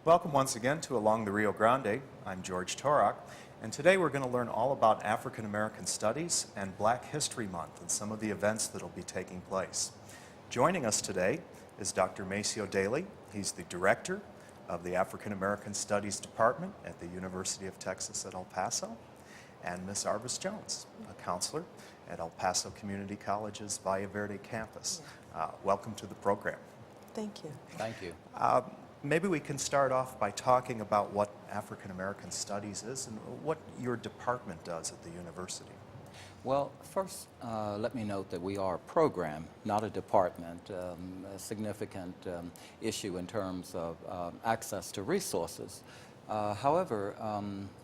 Welcome once again to Along the Rio Grande. I'm George Torok, and today we're going to learn all about African American Studies and Black History Month and some of the events that will be taking place. Joining us today is Dr. Maceo Daley. He's the Director of the African American Studies Department at the University of Texas at El Paso, and Ms. Arves Jones, a counselor at El Paso Community College's Valle Verde campus. Welcome to the program. Thank you. Thank you. Maybe we can start off by talking about what African American Studies is and what your department does at the university. Well, first, let me note that we are a program, not a department, a significant issue in terms of access to resources. However,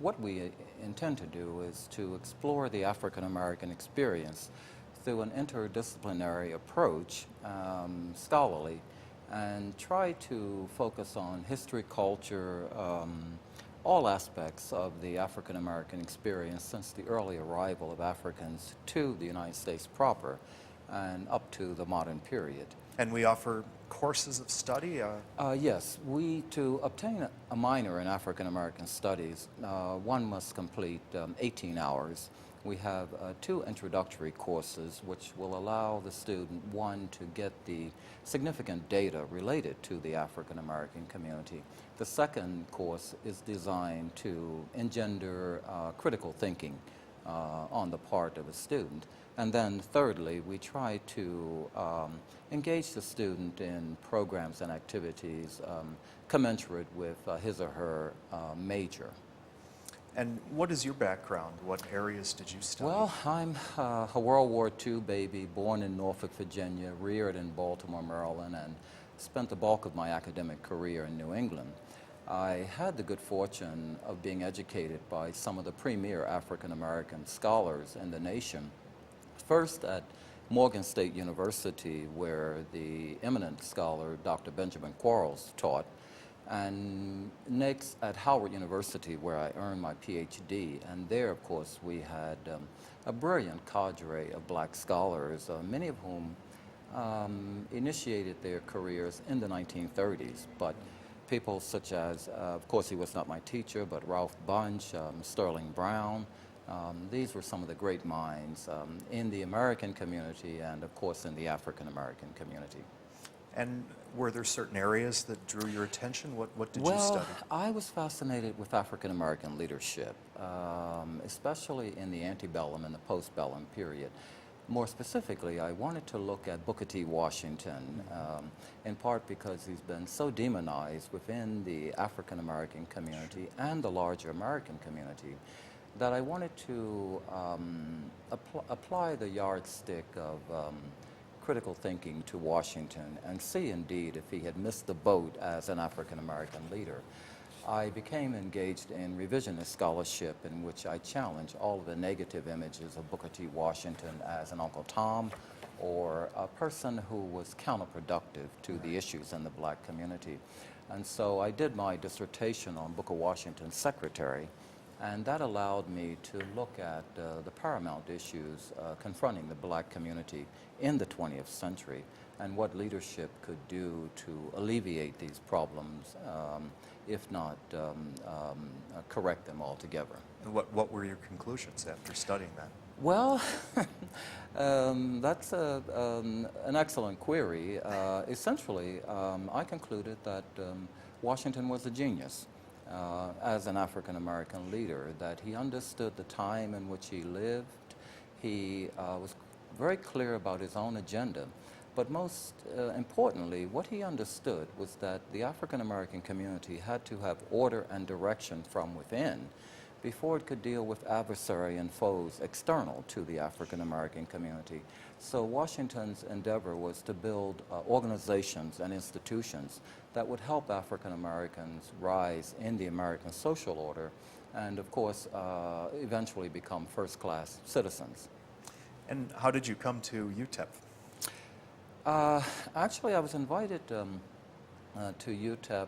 what we intend to do is to explore the African American experience through an interdisciplinary approach, scholarly, and try to focus on history, culture, all aspects of the African American experience since the early arrival of Africans to the United States proper and up to the modern period. And we offer courses of study? Yes, to obtain a minor in African American Studies, one must complete 18 hours. We have 2 introductory courses which will allow the student, one, to get the significant data related to the African American community. The second course is designed to engender critical thinking on the part of a student. And then thirdly, we try to engage the student in programs and activities commensurate with his or her major. And what is your background? What areas did you study? Well, I'm a World War II baby, born in Norfolk, Virginia, reared in Baltimore, Maryland, and spent the bulk of my academic career in New England. I had the good fortune of being educated by some of the premier African American scholars in the nation. First at Morgan State University, where the eminent scholar Dr. Benjamin Quarles taught, and next at Howard University, where I earned my PhD. And there, of course, we had a brilliant cadre of black scholars, many of whom initiated their careers in the 1930s. But people such as, of course, he was not my teacher, but Ralph Bunch, Sterling Brown. These were some of the great minds in the American community and, of course, in the African American community. And were there certain areas that drew your attention? What did you study? Well, I was fascinated with African American leadership, especially in the antebellum and the postbellum period. More specifically, I wanted to look at Booker T. Washington, in part because he's been so demonized within the African American community and the larger American community that I wanted to apply the yardstick of critical thinking to Washington and see indeed if he had missed the boat as an African American leader. I became engaged in revisionist scholarship in which I challenged all of the negative images of Booker T. Washington as an Uncle Tom or a person who was counterproductive to the issues in the black community. And so I did my dissertation on Booker Washington's secretary, and that allowed me to look at the paramount issues confronting the black community in the 20th century and what leadership could do to alleviate these problems, if not correct them altogether. What were your conclusions after studying that? Well, that's an excellent query. Essentially, I concluded that Washington was a genius. As an African American leader, that he understood the time in which he lived. He was very clear about his own agenda, but most importantly, what he understood was that the African American community had to have order and direction from within before it could deal with adversary and foes external to the African American community. So Washington's endeavor was to build organizations and institutions that would help African Americans rise in the American social order and, of course, eventually become first-class citizens. And how did you come to UTEP? Actually, I was invited to UTEP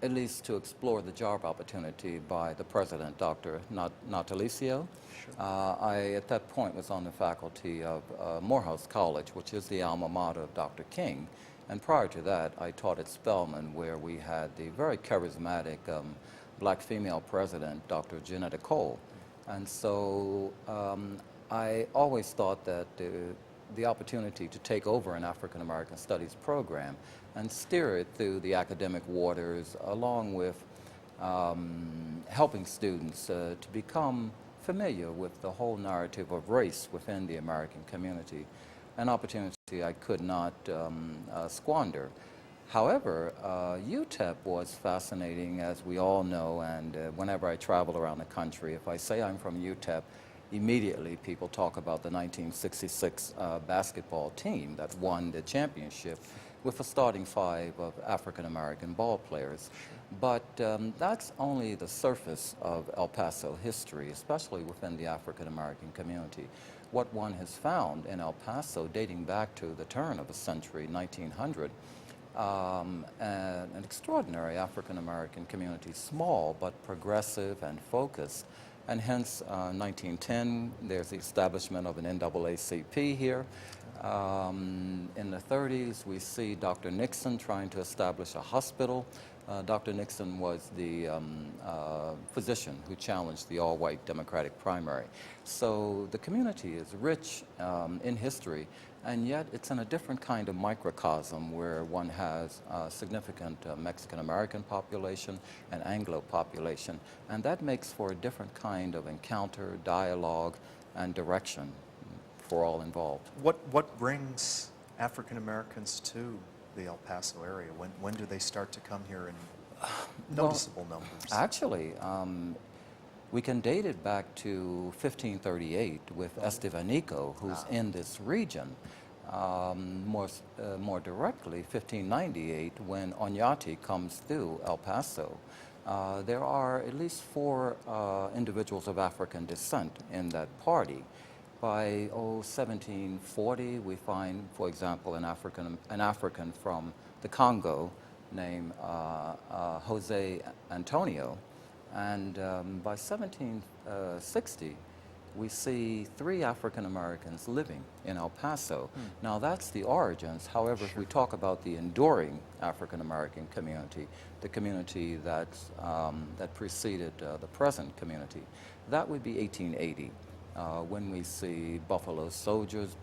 at least to explore the job opportunity by the president, Dr. Natalicio. Sure. I, at that point, was on the faculty of Morehouse College, which is the alma mater of Dr. King. And prior to that, I taught at Spelman, where we had the very charismatic black female president, Dr. Janetta Cole. And so I always thought that the opportunity to take over an African American Studies program and steer it through the academic waters, along with helping students to become familiar with the whole narrative of race within the American community, an opportunity I could not squander. However, UTEP was fascinating, as we all know, and whenever I travel around the country, if I say I'm from UTEP, immediately people talk about the 1966 basketball team that won the championship with a starting five of African American ball players. But that's only the surface of El Paso history, especially within the African American community. What one has found in El Paso, dating back to the turn of the century, 1900, an extraordinary African American community, small but progressive and focused. And hence, 1910, there's the establishment of an NAACP here. In the 30s, we see Dr. Nixon trying to establish a hospital. Dr. Nixon was the physician who challenged the all-white Democratic primary. So the community is rich in history, and yet it's in a different kind of microcosm where one has a significant Mexican-American population and Anglo population, and that makes for a different kind of encounter, dialogue, and direction for all involved. What brings African Americans to the El Paso area? When do they start to come here in noticeable numbers? Actually, we can date it back to 1538 with Estevanico, who's in this region. More directly, 1598, when Oñate comes through El Paso. There are at least 4 individuals of African descent in that party. By 1740, we find, for example, an African from the Congo named Jose Antonio. And by 1760, we see 3 African Americans living in El Paso. Now that's the origins. However, if we talk about the enduring African American community, the community that preceded the present community, that would be 1880. When we see Buffalo Soldiers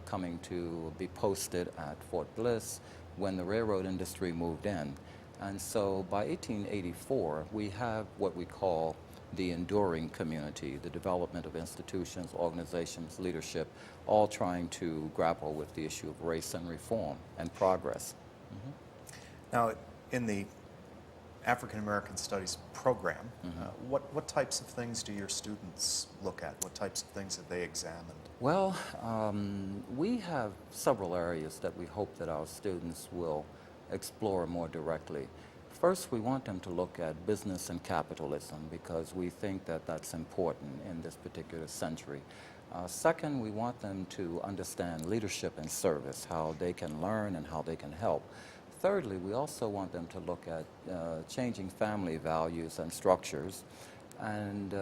coming to be posted at Fort Bliss, when the railroad industry moved in. And so by 1884, we have what we call the enduring community, the development of institutions, organizations, leadership, all trying to grapple with the issue of race and reform and progress. Now, in the African American Studies program, what types of things do your students look at? What types of things have they examined? Well, we have several areas that we hope that our students will explore more directly. First, we want them to look at business and capitalism because we think that that's important in this particular century. Second, we want them to understand leadership and service, how they can learn and how they can help. Thirdly, we also want them to look at changing family values and structures. And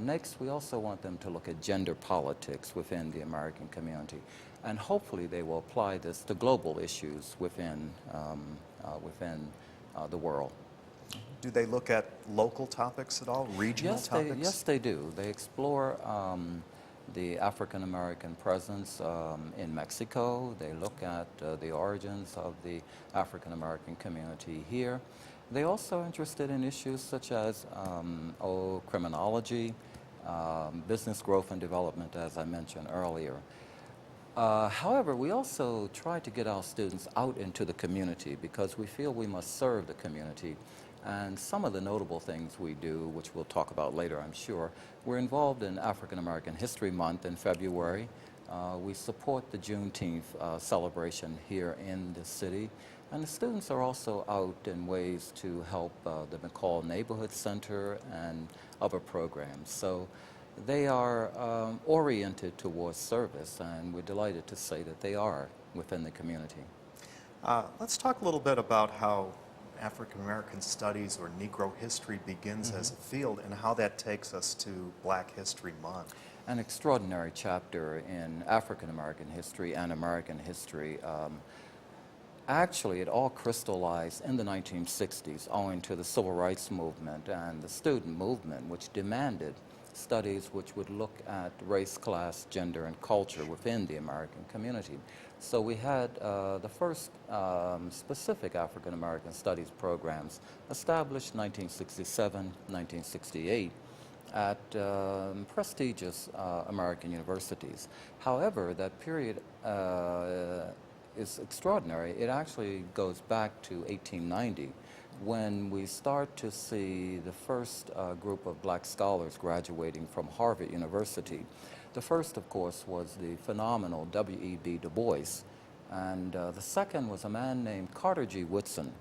next, we also want them to look at gender politics within the American community. And hopefully they will apply this to global issues within the world. Do they look at local topics at all, regional topics? Yes, they do. They explore the African American presence in Mexico. They look at the origins of the African American community here. They also are interested in issues such as criminology, business growth and development, as I mentioned earlier. However, we also try to get our students out into the community because we feel we must serve the community. And some of the notable things we do, which we'll talk about later, I'm sure, we're involved in African American History Month in February. We support the Juneteenth celebration here in the city. And the students are also out in ways to help the McCall Neighborhood Center and other programs. So they are oriented towards service, and we're delighted to say that they are within the community. Let's talk a little bit about how African American Studies or Negro history begins as a field and how that takes us to Black History Month. An extraordinary chapter in African American history and American history. Actually, it all crystallized in the 1960s owing to the civil rights movement and the student movement, which demanded studies which would look at race, class, gender, and culture within the American community. So we had the first specific African American studies programs established 1967, 1968 at prestigious American universities. However, that period is extraordinary. It actually goes back to 1890 when we start to see the first group of black scholars graduating from Harvard University. The first, of course, was the phenomenal W.E.B. Du Bois, and the second was a man named Carter G. Woodson,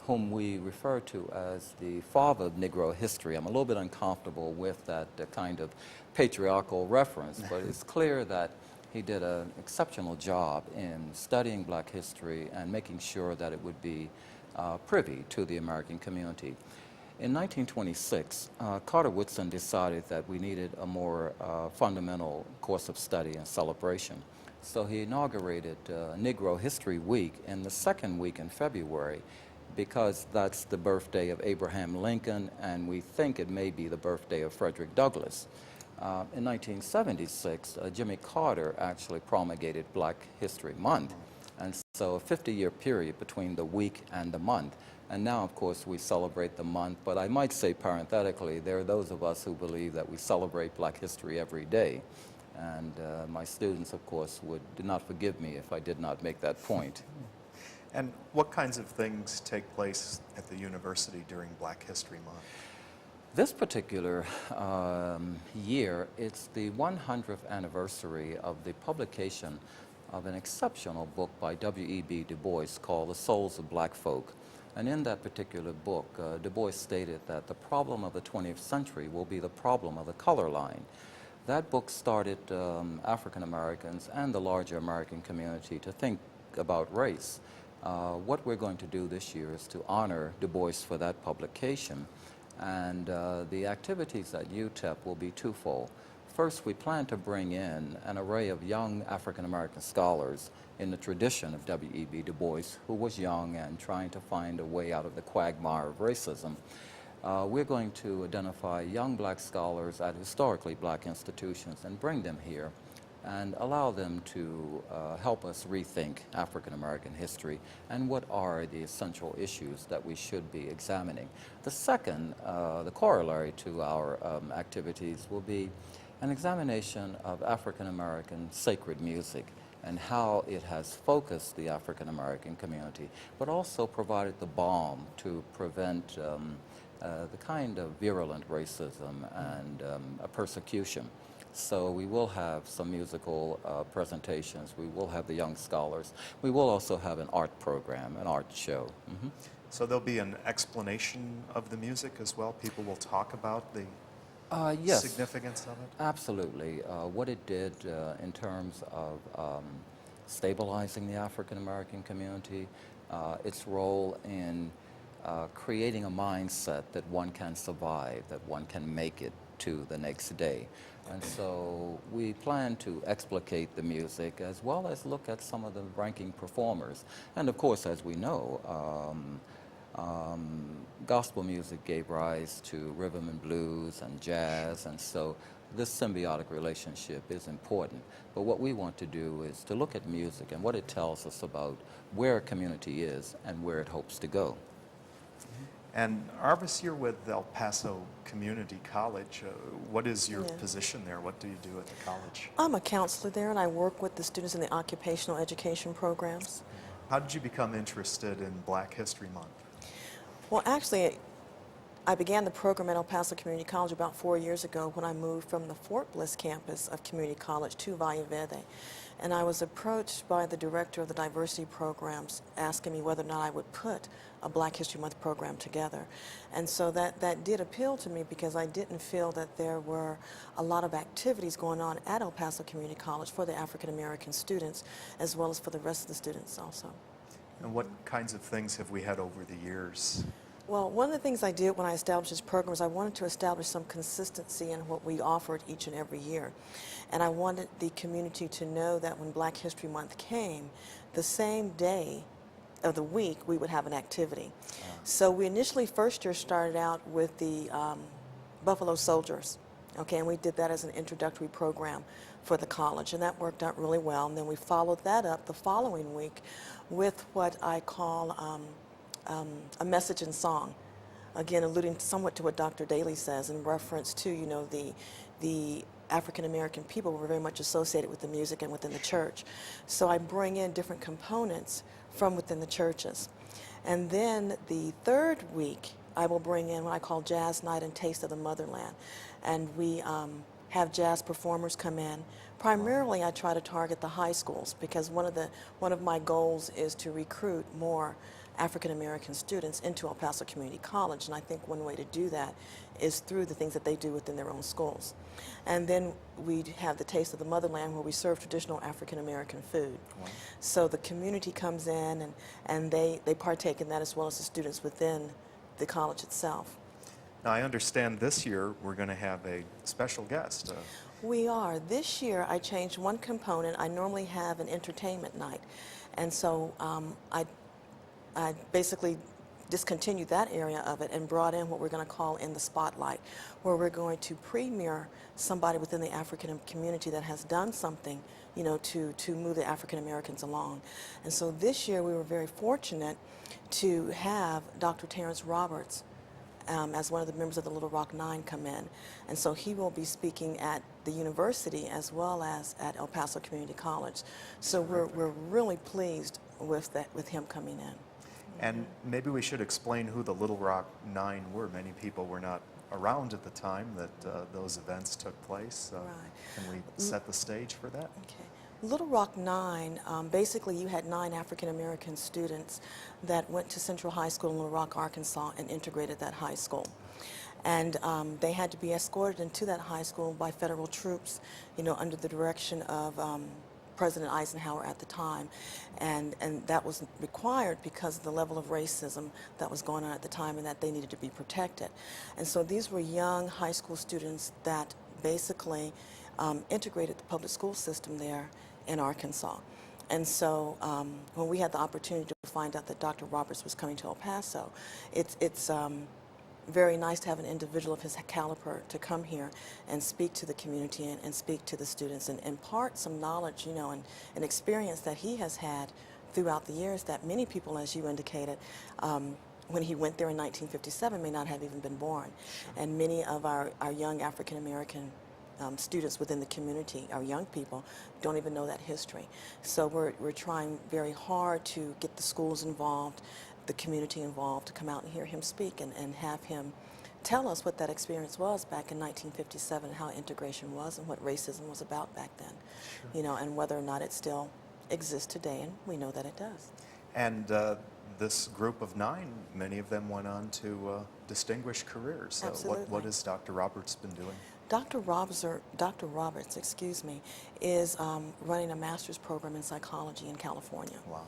whom we refer to as the father of Negro history. I'm a little bit uncomfortable with that kind of patriarchal reference, but it's clear that he did an exceptional job in studying black history and making sure that it would be privy to the American community. In 1926, Carter Woodson decided that we needed a more fundamental course of study and celebration. So he inaugurated Negro History Week in the second week in February, because that's the birthday of Abraham Lincoln, and we think it may be the birthday of Frederick Douglass. In 1976, Jimmy Carter actually promulgated Black History Month, and so a 50-year period between the week and the month. And now, of course, we celebrate the month, but I might say parenthetically, there are those of us who believe that we celebrate Black history every day. And my students, of course, did not forgive me if I did not make that point. And what kinds of things take place at the university during Black History Month? This particular year, it's the 100th anniversary of the publication of an exceptional book by W.E.B. Du Bois called The Souls of Black Folk. And in that particular book, Du Bois stated that the problem of the 20th century will be the problem of the color line. That book started African Americans and the larger American community to think about race. What we're going to do this year is to honor Du Bois for that publication. And the activities at UTEP will be twofold. First, we plan to bring in an array of young African American scholars in the tradition of W.E.B. Du Bois, who was young and trying to find a way out of the quagmire of racism. We're going to identify young black scholars at historically black institutions and bring them here and allow them to help us rethink African American history and what are the essential issues that we should be examining. The second, the corollary to our activities will be an examination of African American sacred music and how it has focused the African American community, but also provided the balm to prevent the kind of virulent racism and persecution. So we will have some musical presentations. We will have the young scholars. We will also have an art program, an art show. Mm-hmm. So there'll be an explanation of the music as well? People will talk about the yes, significance of it? Absolutely. What it did in terms of stabilizing the African American community, its role in creating a mindset that one can survive, that one can make it to the next day. And so we plan to explicate the music as well as look at some of the ranking performers. And of course, as we know, gospel music gave rise to rhythm and blues and jazz, and so this symbiotic relationship is important. But what we want to do is to look at music and what it tells us about where a community is and where it hopes to go. And Arves, you're with El Paso Community College. What is your position there? What do you do at the college? I'm a counselor there, and I work with the students in the occupational education programs. How did you become interested in Black History Month? Well, actually, I began the program at El Paso Community College about 4 years ago when I moved from the Fort Bliss campus of Community College to Valle Verde. And I was approached by the director of the diversity programs asking me whether or not I would put a Black History Month program together. And so that did appeal to me because I didn't feel that there were a lot of activities going on at El Paso Community College for the African American students as well as for the rest of the students also. And what kinds of things have we had over the years? Well, one of the things I did when I established this program is I wanted to establish some consistency in what we offered each and every year. And I wanted the community to know that when Black History Month came, the same day of the week, we would have an activity. So we initially, first year, started out with the Buffalo Soldiers, okay, and we did that as an introductory program for the college, and that worked out really well. And then we followed that up the following week with what I call a message and song, again alluding somewhat to what Dr. Daley says in reference to, you know, the African American people were very much associated with the music and within the church. So I bring in different components from within the churches. And then the third week, I will bring in what I call Jazz Night and Taste of the Motherland. And we have jazz performers come in. Primarily, I try to target the high schools because one of my goals is to recruit more African American students into El Paso Community College, and I think one way to do that is through the things that they do within their own schools. And then we have the Taste of the Motherland, where we serve traditional African American food. Wow. So the community comes in and they partake in that, as well as the students within the college itself. Now, I understand this year we're going to have a special guest. We are. This year I changed one component. I normally have an entertainment night, and so I basically discontinued that area of it and brought in what we're going to call In the Spotlight, where we're going to premiere somebody within the African community that has done something, you know, to move the African Americans along. And so this year we were very fortunate to have Dr. Terrence Roberts as one of the members of the Little Rock Nine come in. And so he will be speaking at the university as well as at El Paso Community College. So we're really pleased with him coming in. And maybe we should explain who the Little Rock Nine were. Many people were not around at the time that those events took place. Right. Can we set the stage for that? Okay. Little Rock Nine, basically you had 9 African American students that went to Central High School in Little Rock, Arkansas, and integrated that high school. And they had to be escorted into that high school by federal troops, you know, under the direction of President Eisenhower at the time, and that was required because of the level of racism that was going on at the time, and that they needed to be protected. And so these were young high school students that basically integrated the public school system there in Arkansas. And so when we had the opportunity to find out that Dr. Roberts was coming to El Paso, it's very nice to have an individual of his caliber to come here and speak to the community and speak to the students and impart some knowledge, you know, and experience that he has had throughout the years that many people, as you indicated, when he went there in 1957 may not have even been born. And many of our young African American students within the community, our young people, don't even know that history. So we're trying very hard to get the schools involved, the community involved, to come out and hear him speak and have him tell us what that experience was back in 1957, and how integration was and what racism was about back then. Sure. You know, and whether or not it still exists today, and we know that it does. And this group of 9, many of them went on to distinguished careers. Absolutely. What has Dr. Roberts been doing? Dr. Roberts, excuse me, is running a master's program in psychology in California. Wow.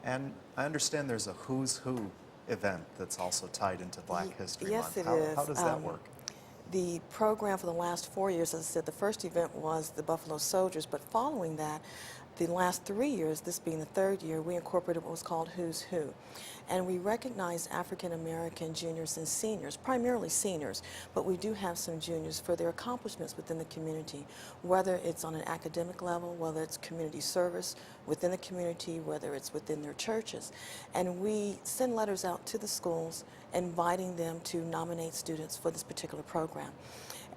And I understand there's a Who's Who event that's also tied into Black History Month. Yes, it is. How does that work? The program for the last 4 years, as I said, the first event was the Buffalo Soldiers, but following that, the last 3 years, this being the 3rd year, we incorporated what was called Who's Who. And we recognize African American juniors and seniors, primarily seniors, but we do have some juniors for their accomplishments within the community, whether it's on an academic level, whether it's community service within the community, whether it's within their churches. And we send letters out to the schools inviting them to nominate students for this particular program.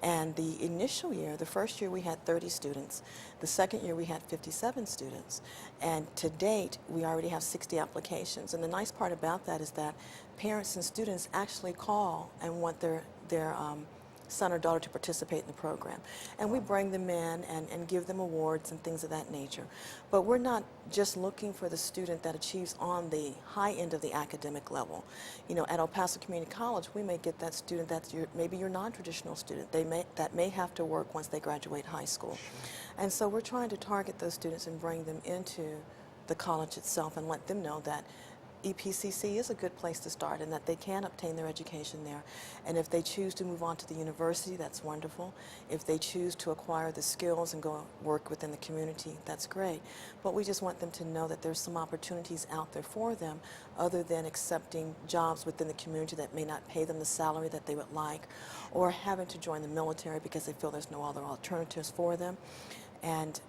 And the initial year, the first year, we had 30 students. The second year, we had 57 students. And to date, we already have 60 applications. And the nice part about that is that parents and students actually call and want their son or daughter to participate in the program. And we bring them in and give them awards and things of that nature. But we're not just looking for the student that achieves on the high end of the academic level. You know, at El Paso Community College, we may get that student that's maybe your non-traditional student. That may have to work once they graduate high school. And so we're trying to target those students and bring them into the college itself and let them know that EPCC is a good place to start, and that they can obtain their education there. And if they choose to move on to the university, that's wonderful. If they choose to acquire the skills and go work within the community, that's great. But we just want them to know that there's some opportunities out there for them other than accepting jobs within the community that may not pay them the salary that they would like, or having to join the military because they feel there's no other alternatives for them. And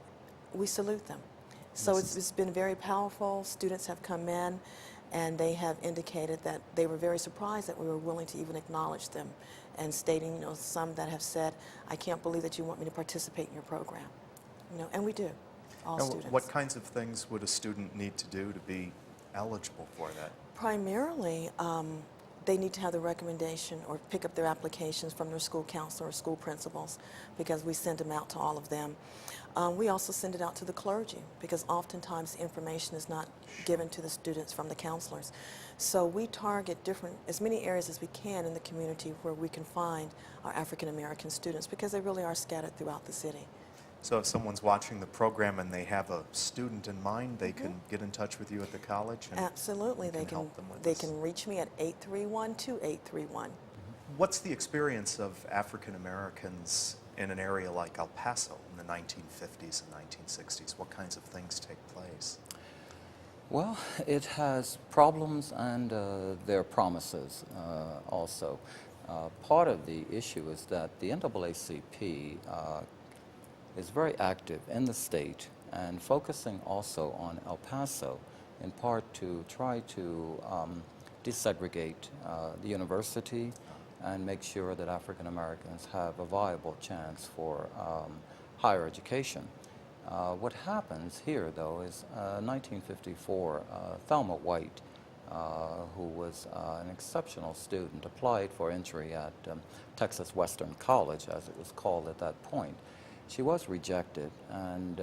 we salute them. So it's been very powerful. Students have come in and they have indicated that they were very surprised that we were willing to even acknowledge them, and stating, you know, some that have said, I can't believe that you want me to participate in your program. You know, and we do, all Now, students. what kinds of things would a student need to do to be eligible for that? Primarily, they need to have the recommendation or pick up their applications from their school counselor or school principals, because we send them out to all of them. We also send it out to the clergy, because oftentimes the information is not given to the students from the counselors. So we target as many areas as we can in the community where we can find our African American students, because they really are scattered throughout the city. So if someone's watching the program and they have a student in mind, they can get in touch with you at the college? And Absolutely. They can help them with they this? can reach me at 831-2831. What's the experience of African Americans in an area like El Paso in the 1950s and 1960s? What kinds of things take place? Well, it has problems and there are promises also. Part of the issue is that the NAACP is very active in the state and focusing also on El Paso, in part to try to desegregate the university and make sure that African Americans have a viable chance for higher education. What happens here, though, is 1954, Thelma White, who was an exceptional student, applied for entry at Texas Western College, as it was called at that point. She was rejected, and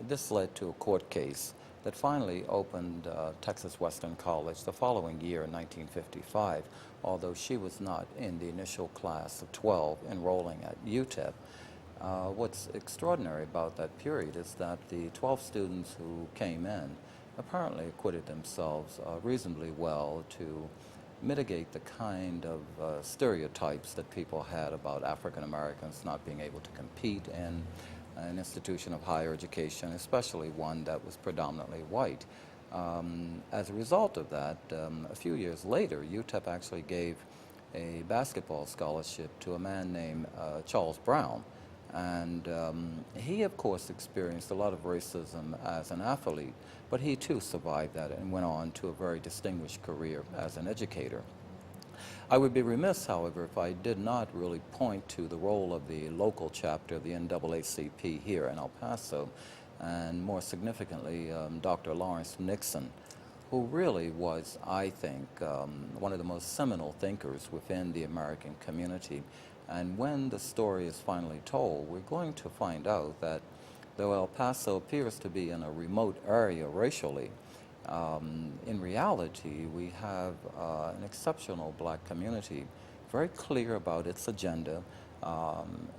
this led to a court case that finally opened Texas Western College the following year in 1955, although she was not in the initial class of 12 enrolling at UTEP. What's extraordinary about that period is that the 12 students who came in apparently acquitted themselves reasonably well to mitigate the kind of stereotypes that people had about African Americans not being able to compete in an institution of higher education, especially one that was predominantly white. As a result of that, a few years later, UTEP actually gave a basketball scholarship to a man named Charles Brown. And he, of course, experienced a lot of racism as an athlete, but he too survived that and went on to a very distinguished career as an educator. I would be remiss, however, if I did not really point to the role of the local chapter of the NAACP here in El Paso, and more significantly, Dr. Lawrence Nixon, who really was, I think, one of the most seminal thinkers within the American community. And when the story is finally told, we're going to find out that though El Paso appears to be in a remote area racially, in reality, we have an exceptional black community, very clear about its agenda,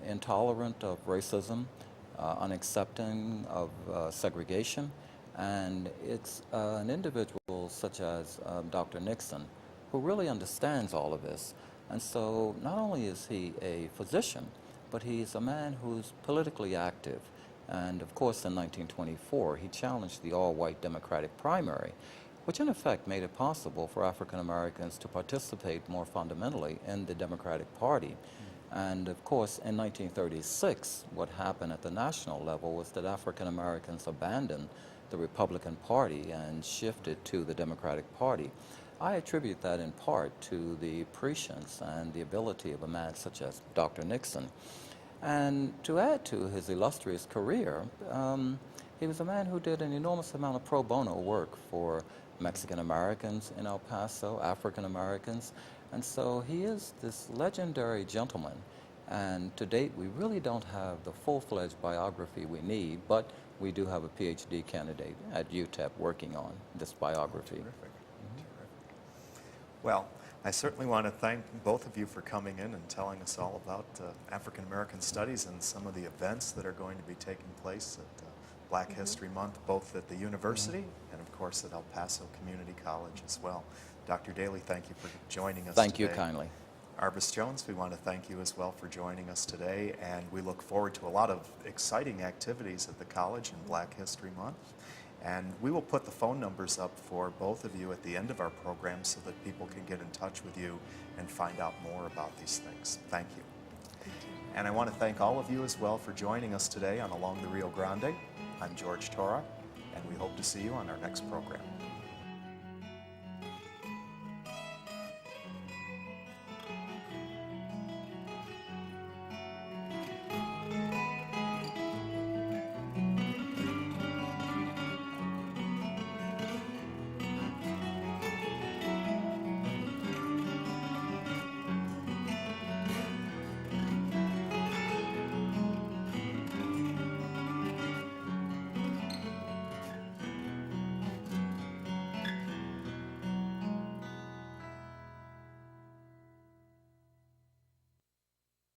intolerant of racism, unaccepting of segregation, and it's an individual such as Dr. Nixon who really understands all of this. And so not only is he a physician, but he's a man who's politically active. And of course, in 1924, he challenged the all-white Democratic primary, which in effect made it possible for African Americans to participate more fundamentally in the Democratic Party. And of course, in 1936, what happened at the national level was that African Americans abandoned the Republican Party and shifted to the Democratic Party. I attribute that in part to the prescience and the ability of a man such as Dr. Nixon. And to add to his illustrious career, he was a man who did an enormous amount of pro bono work for Mexican Americans in El Paso, African Americans, and so he is this legendary gentleman. And to date, we really don't have the full-fledged biography we need, but we do have a PhD candidate at UTEP working on this biography. Terrific. Well, I certainly want to thank both of you for coming in and telling us all about African American studies and some of the events that are going to be taking place at Black History Month, both at the university and, of course, course, at El Paso Community College as well. Dr. Daley, thank you for joining us Thank today. you kindly. Arves Jones, we want to thank you as well for joining us today, and we look forward to a lot of exciting activities at the college in Black History Month. And we will put the phone numbers up for both of you at the end of our program so that people can get in touch with you and find out more about these things. Thank you. And I want to thank all of you as well for joining us today on Along the Rio Grande. I'm George Torok, and we hope to see you on our next program.